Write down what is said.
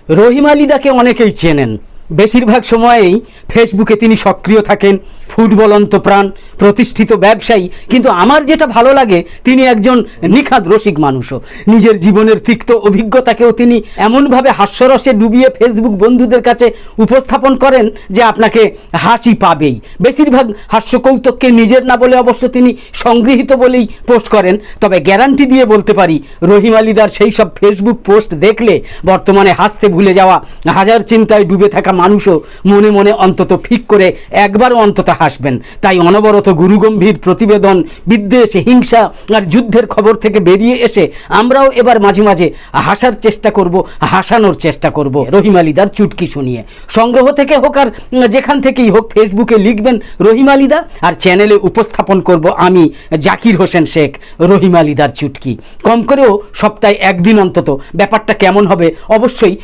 রহিমা লিদাকে অনেকেই চেনেন। বেশিরভাগ সময়েই ফেসবুকে তিনি সক্রিয় থাকেন, ফুটবল অন্তপ্রাণ, প্রতিষ্ঠিত ব্যবসায়ী। কিন্তু আমার যেটা ভালো লাগে, তিনি একজন নিখাদ রসিক মানুষও। নিজের জীবনের তিক্ত অভিজ্ঞতাকেও তিনি এমনভাবে হাস্যরসে ডুবিয়ে ফেসবুক বন্ধুদের কাছে উপস্থাপন করেন যে আপনাকে হাসি পাবেই। বেশিরভাগ হাস্যকৌতুককে নিজের না বলে অবশ্য তিনি সংগৃহীত বলেই পোস্ট করেন। তবে গ্যারান্টি দিয়ে বলতে পারি, রহিমা লিদার সেই সব ফেসবুক পোস্ট দেখলে বর্তমানে হাসতে ভুলে যাওয়া, হাজার চিন্তায় ডুবে থাকা মানুষও মনে মনে অন্তত ফিক করে একবারও অন্তত হাসবেন। তাই অনবরত গুরুগম্ভীর প্রতিবেদন, বিদ্বেষ, হিংসা আর যুদ্ধের খবর থেকে বেরিয়ে এসে আমরাও এবার মাঝে মাঝে হাসার চেষ্টা করব, হাসানোর চেষ্টা করব রহিমা লিদার চুটকি শুনিয়ে। সংগ্রহ থেকে হোক আর যেখান থেকেই হোক, ফেসবুকে লিখবেন রহিমা লিদা, আর চ্যানেলে উপস্থাপন করব আমি জাকির হোসেন শেখ রহিমা লিদার চুটকি। কম করেও সপ্তাহে একদিন অন্তত। ব্যাপারটা কেমন হবে অবশ্যই